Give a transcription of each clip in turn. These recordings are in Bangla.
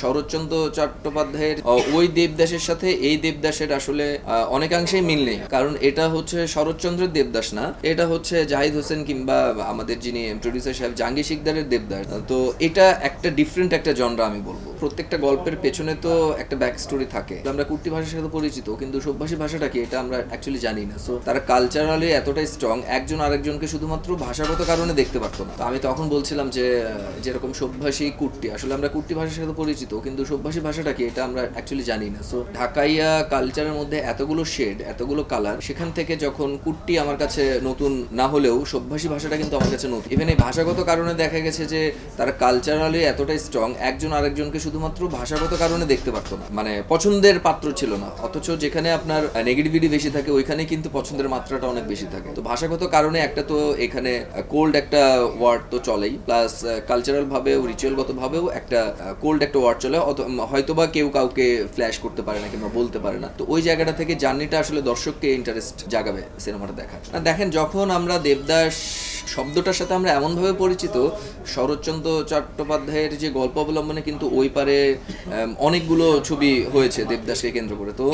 শরৎচন্দ্র চট্টোপাধ্যায়ের ওই দেবদাসের সাথে এই দেবদাসের আসলে অনেকাংশেই মিল নেই, কারণ এটা হচ্ছে শরৎচন্দ্রের দেবদাস না, এটা হচ্ছে জাহিদ হোসেন কিংবা আমাদের যিনি প্রডিউসার সাহেব জাহাঙ্গীর শিকদারের দেবদাস। তো এটা একটা ডিফারেন্ট একটা জনরা আমি বলবো। প্রত্যেকটা গল্পের পেছনে তো একটা ব্যাক স্টোরি থাকে। আমরা কুর্তি ভাষার সাথে পরিচিত, কিন্তু সব্যাসী ভাষাটা কি এটা আমরা অ্যাকচুয়ালি জানি না। সো তারা কালচারালি এতটাই স্ট্রং, একজন আরেকজনকে শুধুমাত্র ভাষাগত কারণে দেখতে পারতো না। তো আমি তখন বলছিলাম যে যেরকম সব্যাসী কুর্তি, আসলে আমরা কুর্তি ভাষার সাথে পরিচিত, কিন্তু সব্যাসী ভাষাটা কি এটা আমরা অ্যাকচুয়ালি জানি না। সো ঢাকাইয়া কালচারের মধ্যে এতগুলো শেড, এতগুলো কালার, সেখান থেকে যখন কুর্তি আমার কাছে নতুন না হলেও সব্যাসী ভাষাটা কিন্তু আমার কাছে নতুন। ইভেন এই ভাষাগত কারণে দেখা গেছে যে তারা কালচারালি এতটাই স্ট্রং, একজন আরেকজনকে শুধুমাত্র ভাষাগত কারণে দেখতে পারতো না, মানে পছন্দের পাত্র ছিল না। অথচ যেখানে আপনার নেগেটিভিটি বেশি থাকে ওইখানে কিন্তু পছন্দের মাত্রাটা অনেক বেশি থাকে। তো ভাষাগত কারণে একটা তো এখানে কোল্ড একটা ওয়ার্ড তো চলেই, প্লাস কালচারাল ভাবেও রিচুয়ালগত ভাবেও একটা কোল্ড একটা ওয়ার্ড চলে, হয়তোবা কেউ কাউকে ফ্ল্যাশ করতে পারে না কিংবা বলতে পারে না। তো ওই জায়গাটা থেকে জার্নিটা আসলে দর্শককে ইন্টারেস্ট জাগাবে সিনেমাটা দেখার। দেখেন, যখন আমরা দেবদাস শব্দটার সাথে আমরা এমনভাবে পরিচিত, শরৎচন্দ্র চট্টোপাধ্যায়ের যে গল্প অবলম্বনে কিন্তু ওই পারে অনেকগুলো ছবি হয়েছে দেবদাসকে কেন্দ্র করে। তো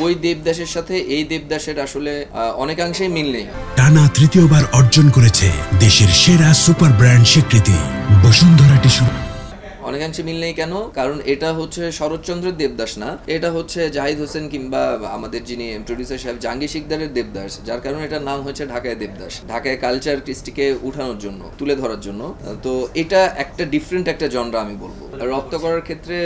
ওই দেবদাসের সাথে এই দেবদাসের আসলে অনেকাংশেই মিল নেই। টানা তৃতীয়বার অর্জন করেছে দেশের সেরা সুপার ব্র্যান্ড স্বীকৃতি বসুন্ধরা টিস্যু। অনেকাংশে মিল নেই কেন? কারণ এটা হচ্ছে শরৎচন্দ্রের দেবদাস না, এটা হচ্ছে জাহিদ হোসেন কিংবা আমাদের যিনি প্রডিউসার সাহেব জাহাঙ্গীর শিকদারের দেবদাস, যার কারণে এটার নাম হচ্ছে ঢাকায় দেবদাস, ঢাকায় কালচার কৃষ্টিকে উঠানোর জন্য, তুলে ধরার জন্য। তো এটা একটা ডিফারেন্ট একটা জনরা আমি বলবো। রপ্ত করার ক্ষেত্রে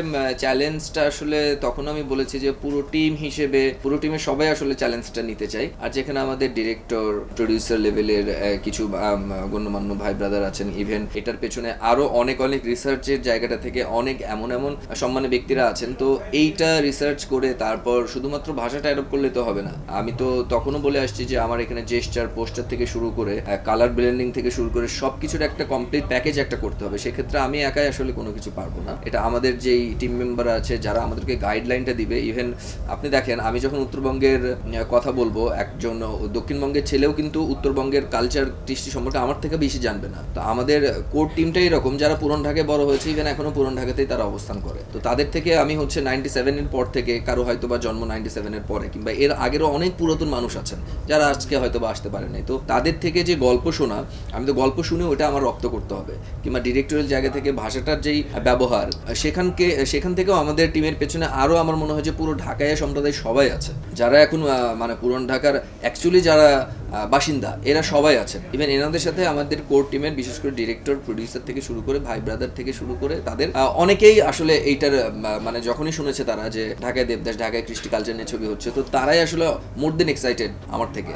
চ্যালেঞ্জটা আসলে তখন আমি বলেছি যে পুরো টিম হিসেবে, পুরো টিমের সবাই আসলে চ্যালেঞ্জটা নিতে চাই। আর যেখানে আমাদের ডিরেক্টর, প্রডিউসার লেভেলের কিছু গণ্যমান্য ভাই ব্রাদার আছেন, ইভেন এটার পেছনে আরো অনেক রিসার্চের জায়গাটা থেকে অনেক এমন সম্মানী ব্যক্তিরা আছেন। তো এইটা রিসার্চ করে তারপর শুধুমাত্র ভাষাটা অ্যাডপ্ট করলে তো হবে না। আমি তো তখনও বলে আসছি যে আমার এখানে জেস্টার, পোস্টার থেকে শুরু করে কালার ব্লেন্ডিং থেকে শুরু করে সবকিছুর একটা কমপ্লিট প্যাকেজ একটা করতে হবে। সেক্ষেত্রে আমি একাই আসলে কোনো কিছু পারবো না। এটা আমাদের যেই টিম মেম্বার আছে যারা আমাদেরকে গাইডলাইনটা দিবে। ইভেন আপনি দেখেন, আমি যখন উত্তরবঙ্গের কথা বলবো, একজন দক্ষিণবঙ্গের ছেলেও কিন্তু উত্তরবঙ্গের কালচার কৃষ্টি সম্পর্কে আমার থেকে বেশি জানবে না। তো আমাদের কোর টিমটাই এরকম, যারা পুরন ঢাকায় বড় হয়েছে, ইভেন এখনো পুরন ঢাকাতেই তারা অবস্থান করে। তো তাদের থেকে আমি হচ্ছে 97 এর পর থেকে, কারো হয়তো বা জন্ম 97 এর পরে কিংবা এর আগেরও অনেক পুরাতন মানুষ আছেন যারা আজকে হয়তো বা আসতে পারে নাই। তো তাদের থেকে যে গল্প শোনা, আমি তো গল্প শুনে ওটা আমার রপ্ত করতে হবে, কিংবা ডিরেক্টরিয়াল জায়গা থেকে ভাষাটার যেই ব্যবহার, সেখান থেকেও আমাদের টিমের পেছনে আরো আমার মনে হয় যে পুরো ঢাকায় সম্প্রদায় সবাই আছে, যারা এখন মানে পুরন ঢাকার অ্যাকচুয়ালি যারা বাসিন্দা, এরা সবাই আছেন। ইভেন এনাদের সাথে আমাদের কোর টিমের বিশেষ করে ডিরেক্টর, প্রডিউসার থেকে শুরু করে ভাই ব্রাদার থেকে শুরু করে তাদের অনেকেই আসলে এইটার মানে যখনই শুনেছে তারা যে ঢাকায় দেবদাস, ঢাকায় কৃষ্টি কালচার নিয়ে ছবি হচ্ছে, তো তারাই আসলে মোর দেন এক্সাইটেড আমার থেকে।